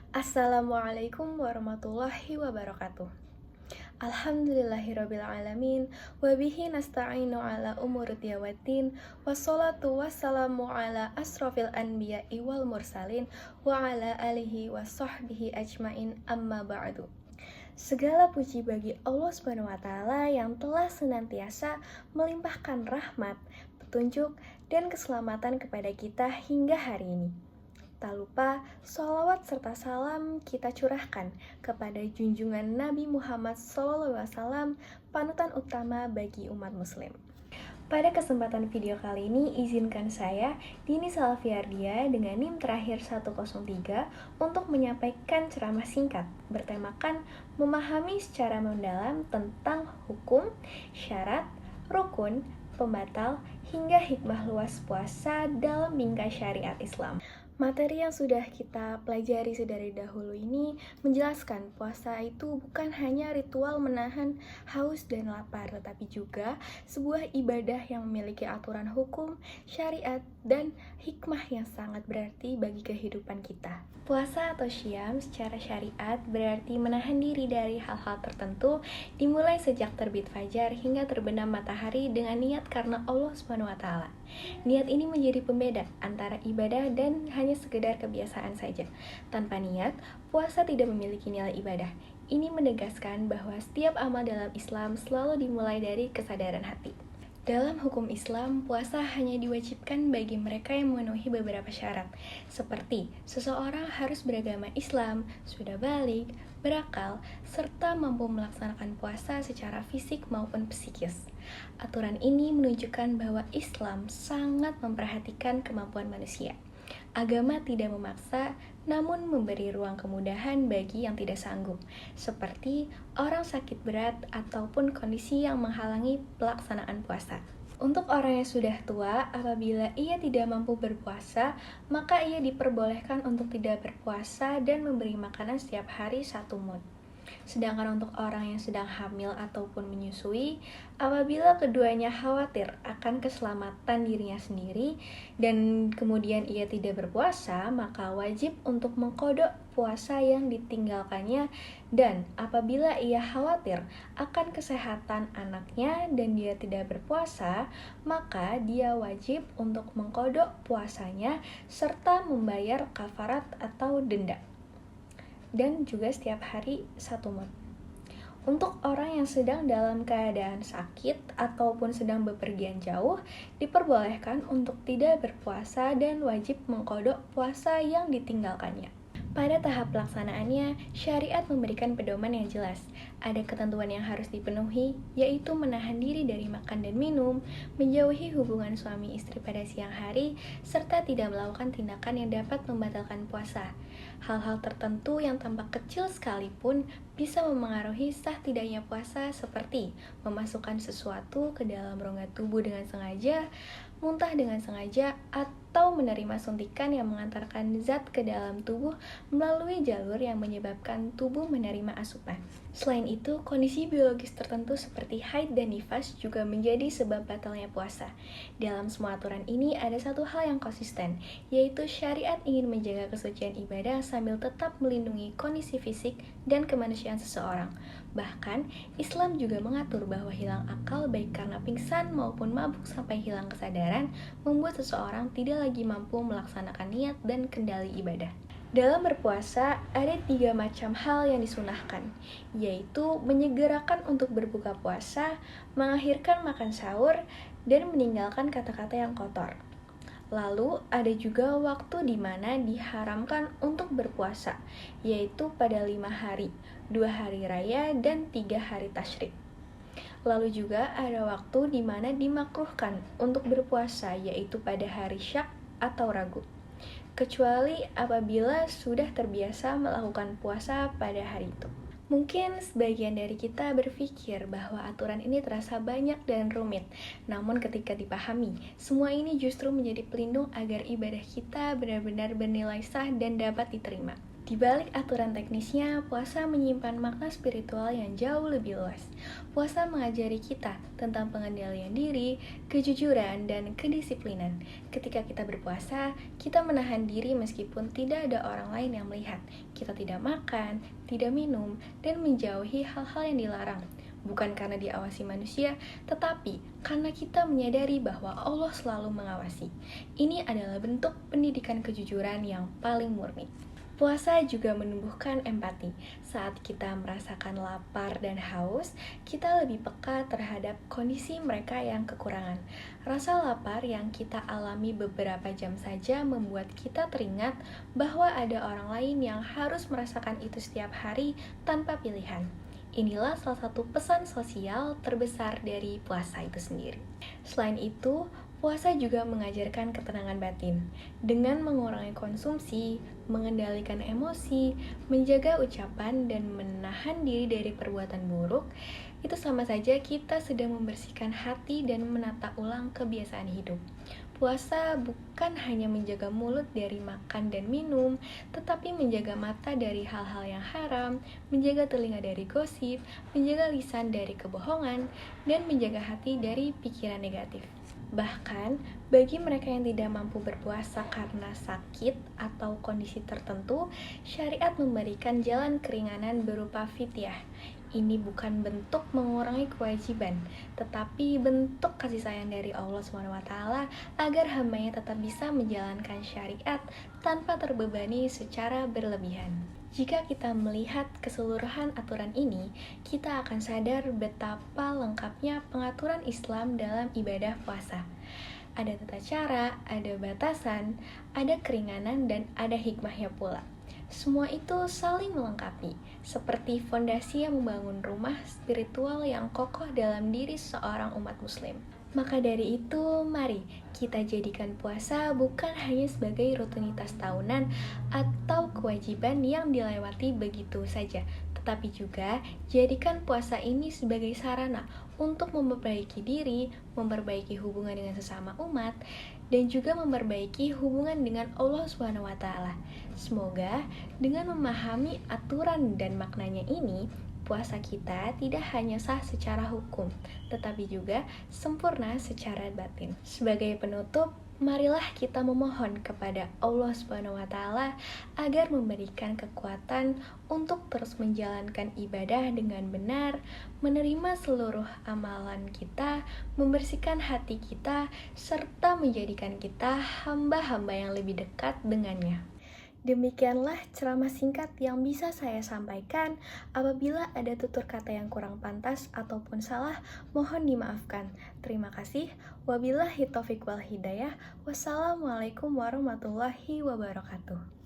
Assalamualaikum warahmatullahi wabarakatuh. Alhamdulillahirabbil alamin wa bihi nasta'inu ala umuri waddin wassalatu wassalamu ala asrofil anbiya'i wal mursalin wa ala alihi wa sahbihi ajmain amma ba'du. Segala puji bagi Allah Subhanahu wa taala yang telah senantiasa melimpahkan rahmat, petunjuk dan keselamatan kepada kita hingga hari ini. Tak lupa, sholawat serta salam kita curahkan kepada junjungan Nabi Muhammad SAW, panutan utama bagi umat muslim. Pada kesempatan video kali ini, izinkan saya, Dini Salfiardia dengan NIM terakhir 103 untuk menyampaikan ceramah singkat bertemakan memahami secara mendalam tentang hukum, syarat, rukun, pembatal, hingga hikmah luas puasa dalam bingkai syariat Islam. Materi yang sudah kita pelajari sedari dahulu ini menjelaskan puasa itu bukan hanya ritual menahan haus dan lapar, tetapi juga sebuah ibadah yang memiliki aturan hukum, syariat, dan hikmah yang sangat berarti bagi kehidupan kita. Puasa atau syam secara syariat berarti menahan diri dari hal-hal tertentu dimulai sejak terbit fajar hingga terbenam matahari dengan niat karena Allah SWT. Niat ini menjadi pembeda antara ibadah dan hanya sekedar kebiasaan saja. Tanpa niat, puasa tidak memiliki nilai ibadah. Ini menegaskan bahwa setiap amal dalam Islam selalu dimulai dari kesadaran hati. Dalam hukum Islam, puasa hanya diwajibkan bagi mereka yang memenuhi beberapa syarat, seperti seseorang harus beragama Islam, sudah balik, berakal, serta mampu melaksanakan puasa secara fisik maupun psikis. Aturan ini menunjukkan bahwa Islam sangat memperhatikan kemampuan manusia. Agama tidak memaksa, namun memberi ruang kemudahan bagi yang tidak sanggup, seperti orang sakit berat ataupun kondisi yang menghalangi pelaksanaan puasa. Untuk orang yang sudah tua, apabila ia tidak mampu berpuasa, maka ia diperbolehkan untuk tidak berpuasa dan memberi makanan setiap hari 1 mud. Sedangkan untuk orang yang sedang hamil ataupun menyusui, apabila keduanya khawatir akan keselamatan dirinya sendiri dan kemudian ia tidak berpuasa, maka wajib untuk mengqadha puasa yang ditinggalkannya. Dan apabila ia khawatir akan kesehatan anaknya dan dia tidak berpuasa, maka dia wajib untuk mengqadha puasanya serta membayar kafarat atau denda. Dan juga setiap hari 1 mud. Untuk orang yang sedang dalam keadaan sakit ataupun sedang bepergian jauh, diperbolehkan untuk tidak berpuasa dan wajib mengqadha puasa yang ditinggalkannya. Pada tahap pelaksanaannya, syariat memberikan pedoman yang jelas. Ada ketentuan yang harus dipenuhi, yaitu menahan diri dari makan dan minum, menjauhi hubungan suami istri pada siang hari, serta tidak melakukan tindakan yang dapat membatalkan puasa. Hal-hal tertentu yang tampak kecil sekalipun bisa memengaruhi sah tidaknya puasa, seperti memasukkan sesuatu ke dalam rongga tubuh dengan sengaja, muntah dengan sengaja, atau menerima suntikan yang mengantarkan zat ke dalam tubuh melalui jalur yang menyebabkan tubuh menerima asupan. Selain itu, kondisi biologis tertentu seperti haid dan nifas juga menjadi sebab batalnya puasa. Dalam semua aturan ini ada satu hal yang konsisten, yaitu syariat ingin menjaga kesucian ibadah sambil tetap melindungi kondisi fisik dan kemanusiaan seseorang. Bahkan, Islam juga mengatur bahwa hilang akal baik karena pingsan maupun mabuk sampai hilang kesadaran membuat seseorang tidak lagi mampu melaksanakan niat dan kendali ibadah. Dalam berpuasa, ada 3 macam hal yang disunahkan, yaitu menyegerakan untuk berbuka puasa, mengakhirkan makan sahur, dan meninggalkan kata-kata yang kotor. Lalu, ada juga waktu di mana diharamkan untuk berpuasa, yaitu pada 5 hari, 2 hari raya, dan 3 hari tasyrik. Lalu juga ada waktu di mana dimakruhkan untuk berpuasa, yaitu pada hari syak atau ragu, kecuali apabila sudah terbiasa melakukan puasa pada hari itu. Mungkin sebagian dari kita berpikir bahwa aturan ini terasa banyak dan rumit, namun ketika dipahami, semua ini justru menjadi pelindung agar ibadah kita benar-benar bernilai sah dan dapat diterima. Di balik aturan teknisnya, puasa menyimpan makna spiritual yang jauh lebih luas. Puasa mengajari kita tentang pengendalian diri, kejujuran, dan kedisiplinan. Ketika kita berpuasa, kita menahan diri meskipun tidak ada orang lain yang melihat. Kita tidak makan, tidak minum, dan menjauhi hal-hal yang dilarang. Bukan karena diawasi manusia, tetapi karena kita menyadari bahwa Allah selalu mengawasi. Ini adalah bentuk pendidikan kejujuran yang paling murni. Puasa juga menumbuhkan empati. Saat kita merasakan lapar dan haus, kita lebih peka terhadap kondisi mereka yang kekurangan. Rasa lapar yang kita alami beberapa jam saja membuat kita teringat bahwa ada orang lain yang harus merasakan itu setiap hari tanpa pilihan. Inilah salah satu pesan sosial terbesar dari puasa itu sendiri. Selain itu, puasa juga mengajarkan ketenangan batin. Dengan mengurangi konsumsi, mengendalikan emosi, menjaga ucapan, dan menahan diri dari perbuatan buruk, itu sama saja kita sedang membersihkan hati dan menata ulang kebiasaan hidup. Puasa bukan hanya menjaga mulut dari makan dan minum, tetapi menjaga mata dari hal-hal yang haram, menjaga telinga dari gosip, menjaga lisan dari kebohongan, dan menjaga hati dari pikiran negatif. Bahkan, bagi mereka yang tidak mampu berpuasa karena sakit atau kondisi tertentu, syariat memberikan jalan keringanan berupa fidyah. Ini bukan bentuk mengurangi kewajiban, tetapi bentuk kasih sayang dari Allah SWT agar hambanya tetap bisa menjalankan syariat tanpa terbebani secara berlebihan. Jika kita melihat keseluruhan aturan ini, kita akan sadar betapa lengkapnya pengaturan Islam dalam ibadah puasa. Ada tata cara, ada batasan, ada keringanan, dan ada hikmahnya pula. Semua itu saling melengkapi, seperti fondasi yang membangun rumah spiritual yang kokoh dalam diri seorang umat muslim. Maka dari itu, mari kita jadikan puasa bukan hanya sebagai rutinitas tahunan atau kewajiban yang dilewati begitu saja, tetapi juga jadikan puasa ini sebagai sarana untuk memperbaiki diri, memperbaiki hubungan dengan sesama umat, dan juga memperbaiki hubungan dengan Allah SWT. Semoga dengan memahami aturan dan maknanya ini, puasa kita tidak hanya sah secara hukum, tetapi juga sempurna secara batin. Sebagai penutup, marilah kita memohon kepada Allah SWT agar memberikan kekuatan untuk terus menjalankan ibadah dengan benar, menerima seluruh amalan kita, membersihkan hati kita, serta menjadikan kita hamba-hamba yang lebih dekat dengannya. Demikianlah ceramah singkat yang bisa saya sampaikan. Apabila ada tutur kata yang kurang pantas ataupun salah, mohon dimaafkan. Terima kasih. Wabillahi taufiq wal hidayah. Wassalamualaikum warahmatullahi wabarakatuh.